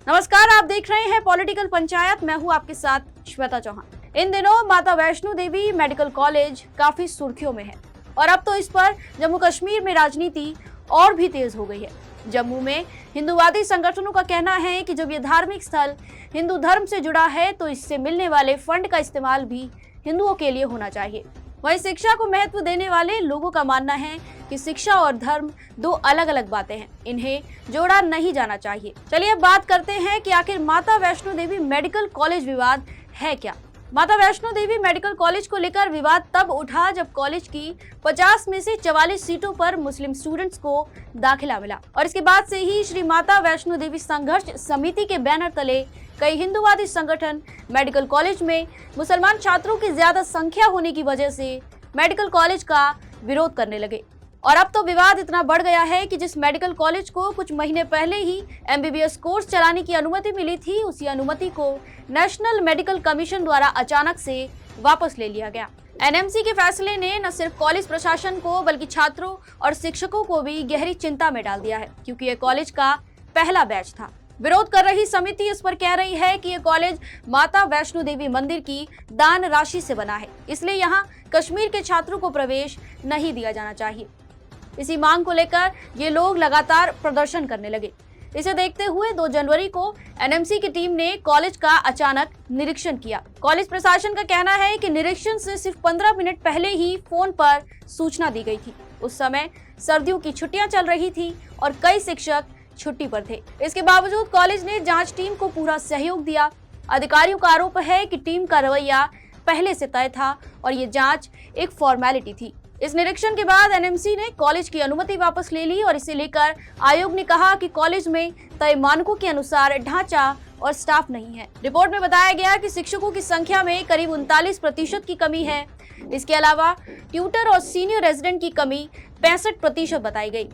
नमस्कार, आप देख रहे हैं पॉलिटिकल पंचायत। मैं हूं आपके साथ श्वेता चौहान। इन दिनों माता वैष्णो देवी मेडिकल कॉलेज काफी सुर्खियों में है और अब तो इस पर जम्मू कश्मीर में राजनीति और भी तेज हो गई है। जम्मू में हिंदूवादी संगठनों का कहना है कि जब ये धार्मिक स्थल हिंदू धर्म से जुड़ा है तो इससे मिलने वाले फंड का इस्तेमाल भी हिंदुओं के लिए होना चाहिए। वहीं शिक्षा को महत्व देने वाले लोगों का मानना है कि शिक्षा और धर्म दो अलग अलग बातें हैं, इन्हें जोड़ा नहीं जाना चाहिए। चलिए अब बात करते हैं कि आखिर माता वैष्णो देवी मेडिकल कॉलेज विवाद है क्या। माता वैष्णो देवी मेडिकल कॉलेज को लेकर विवाद तब उठा जब कॉलेज की 50 में से 44 सीटों पर मुस्लिम स्टूडेंट्स को दाखिला मिला और इसके बाद से ही श्री माता वैष्णो देवी संघर्ष समिति के बैनर तले कई हिंदूवादी संगठन मेडिकल कॉलेज में मुसलमान छात्रों की ज्यादा संख्या होने की वजह से मेडिकल कॉलेज का विरोध करने लगे। और अब तो विवाद इतना बढ़ गया है कि जिस मेडिकल कॉलेज को कुछ महीने पहले ही MBBS कोर्स चलाने की अनुमति मिली थी, उसी अनुमति को नेशनल मेडिकल कमीशन द्वारा अचानक से वापस ले लिया गया। NMC के फैसले ने न सिर्फ कॉलेज प्रशासन को बल्कि छात्रों और शिक्षकों को भी गहरी चिंता में डाल दिया है, क्योंकि यह कॉलेज का पहला बैच था। विरोध कर रही समिति इस पर कह रही है कि यह कॉलेज माता वैष्णो देवी मंदिर की दान राशि से बना है, इसलिए यहाँ कश्मीर के छात्रों को प्रवेश नहीं दिया जाना चाहिए। इसी मांग को लेकर ये लोग लगातार प्रदर्शन करने लगे। इसे देखते हुए 2 जनवरी को NMC की टीम ने कॉलेज का अचानक निरीक्षण किया। कॉलेज प्रशासन का कहना है कि निरीक्षण से सिर्फ 15 मिनट पहले ही फोन पर सूचना दी गई थी। उस समय सर्दियों की छुट्टियां चल रही थी और कई शिक्षक छुट्टी पर थे। इसके बावजूद कॉलेज ने जांच टीम को पूरा सहयोग दिया। अधिकारियों का आरोप है कि टीम का रवैया पहले से तय था और ये जांच एक फॉर्मेलिटी थी। इस निरीक्षण के बाद NMC ने कॉलेज की अनुमति वापस ले ली और इसे लेकर आयोग ने कहा कि कॉलेज में तय मानकों के अनुसार ढांचा और स्टाफ नहीं है। रिपोर्ट में बताया गया कि शिक्षकों की संख्या में करीब 39% की कमी है। इसके अलावा ट्यूटर और सीनियर रेजिडेंट की कमी 65% बताई गई।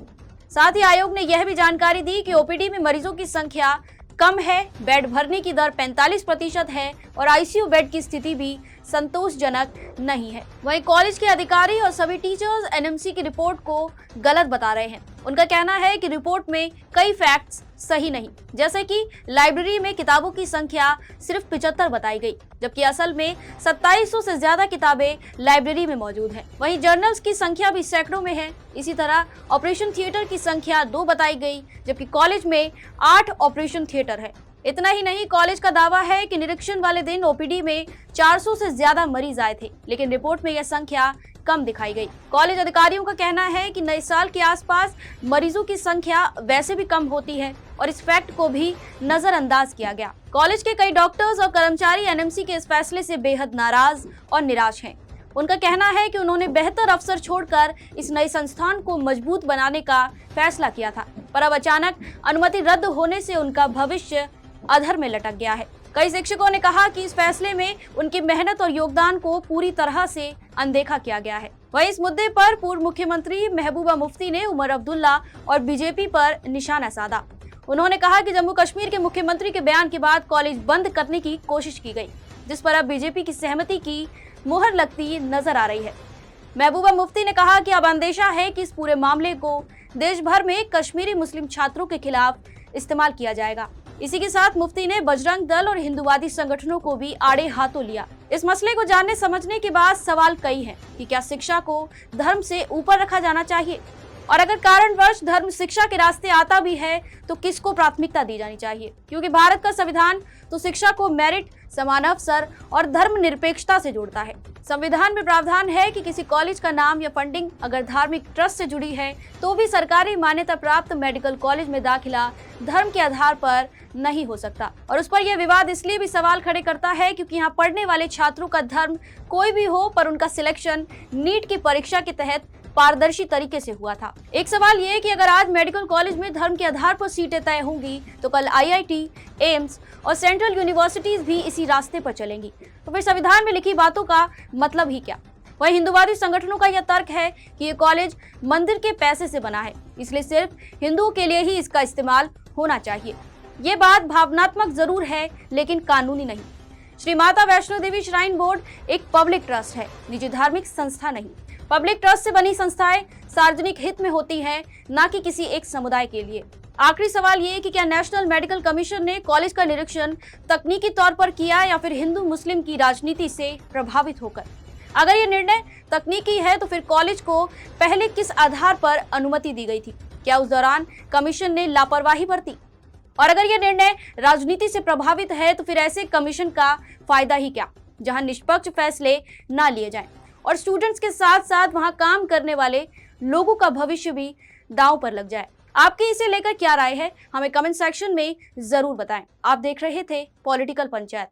साथ ही आयोग ने यह भी जानकारी दी कि OPD में मरीजों की संख्या कम है, बेड भरने की दर 45% है और ICU बेड की स्थिति भी संतोषजनक नहीं है। वहीं कॉलेज के अधिकारी और सभी टीचर्स NMC की रिपोर्ट को गलत बता रहे हैं। उनका कहना है कि रिपोर्ट में कई फैक्ट्स सही नहीं, जैसे कि लाइब्रेरी में किताबों की संख्या सिर्फ 75 बताई गई, जबकि असल में 2700 से ज्यादा किताबें लाइब्रेरी में मौजूद हैं। वहीं जर्नल्स की संख्या भी सैकड़ों में है। इसी तरह ऑपरेशन थिएटर की संख्या 2 बताई गई, जबकि कॉलेज में 8 ऑपरेशन थिएटर है। इतना ही नहीं, कॉलेज का दावा है कि निरीक्षण वाले दिन OPD में 400 से ज्यादा मरीज आए थे, लेकिन रिपोर्ट में यह संख्या कम दिखाई गई। कॉलेज अधिकारियों का कहना है कि नए साल के आसपास मरीजों की संख्या वैसे भी कम होती है और इस फैक्ट को भी नजरअंदाज किया गया। कॉलेज के कई डॉक्टर्स और कर्मचारी NMC के इस फैसले से बेहद नाराज और निराश हैं। उनका कहना है कि उन्होंने बेहतर अवसर छोड़कर इस नए संस्थान को मजबूत बनाने का फैसला किया था, पर अब अचानक अनुमति रद्द होने से उनका भविष्य अधर में लटक गया है। कई शिक्षकों ने कहा कि इस फैसले में उनकी मेहनत और योगदान को पूरी तरह से अनदेखा किया गया है। वहीं इस मुद्दे पर पूर्व मुख्यमंत्री महबूबा मुफ्ती ने उमर अब्दुल्ला और BJP पर निशाना साधा। उन्होंने कहा कि जम्मू कश्मीर के मुख्यमंत्री के बयान के बाद कॉलेज बंद करने की कोशिश की गई, जिस पर अब BJP की सहमति की मुहर लगती नजर आ रही है। महबूबा मुफ्ती ने कहा कि अब अंदेशा है कि इस पूरे मामले को देश भर में कश्मीरी मुस्लिम छात्रों के खिलाफ इस्तेमाल किया जाएगा। इसी के साथ मुफ्ती ने बजरंग दल और हिंदूवादी संगठनों को भी आड़े हाथों लिया। इस मसले को जानने समझने के बाद सवाल कई हैं कि क्या शिक्षा को धर्म से ऊपर रखा जाना चाहिए, और अगर कारणवश धर्म शिक्षा के रास्ते आता भी है तो किसको प्राथमिकता दी जानी चाहिए, क्योंकि भारत का संविधान तो शिक्षा को मेरिट, समान अवसर और धर्मनिरपेक्षता से जोड़ता है। संविधान में प्रावधान है कि किसी कॉलेज का नाम या फंडिंग अगर धार्मिक ट्रस्ट से जुड़ी है तो भी सरकारी मान्यता प्राप्त मेडिकल कॉलेज में दाखिला धर्म के आधार पर नहीं हो सकता। और उस पर यह विवाद इसलिए भी सवाल खड़े करता है क्योंकि यहाँ पढ़ने वाले छात्रों का धर्म कोई भी हो, पर उनका सिलेक्शन नीट की परीक्षा के तहत पारदर्शी तरीके से हुआ था। एक सवाल ये है कि अगर आज मेडिकल कॉलेज में धर्म के आधार पर सीटें तय होंगी तो कल IIT, एम्स और सेंट्रल यूनिवर्सिटीज भी इसी रास्ते पर चलेंगी, तो फिर संविधान में लिखी बातों का मतलब ही क्या। वहीं हिंदूवादी संगठनों का यह तर्क है कि ये कॉलेज मंदिर के पैसे से बना है, इसलिए सिर्फ हिंदुओं के लिए ही इसका इस्तेमाल होना चाहिए। ये बात भावनात्मक जरूर है लेकिन कानूनी नहीं। श्री माता वैष्णो देवी श्राइन बोर्ड एक पब्लिक ट्रस्ट है, निजी धार्मिक संस्था नहीं। पब्लिक ट्रस्ट से बनी संस्थाएं सार्वजनिक हित में होती हैं, न कि किसी एक समुदाय के लिए। आखिरी सवाल ये कि क्या नेशनल मेडिकल कमीशन ने कॉलेज का निरीक्षण तकनीकी तौर पर किया या फिर हिंदू मुस्लिम की राजनीति से प्रभावित होकर? अगर ये निर्णय तकनीकी है तो फिर कॉलेज को पहले किस आधार पर अनुमति दी गई थी? क्या उस दौरान कमीशन ने लापरवाही बरती? और अगर ये निर्णय राजनीति से प्रभावित है तो फिर ऐसे कमीशन का फायदा ही क्या, जहां निष्पक्ष फैसले ना लिए जाएं और स्टूडेंट्स के साथ साथ वहां काम करने वाले लोगों का भविष्य भी दांव पर लग जाए। आपकी इसे लेकर क्या राय है, हमें कमेंट सेक्शन में जरूर बताएं। आप देख रहे थे पॉलिटिकल पंचायत।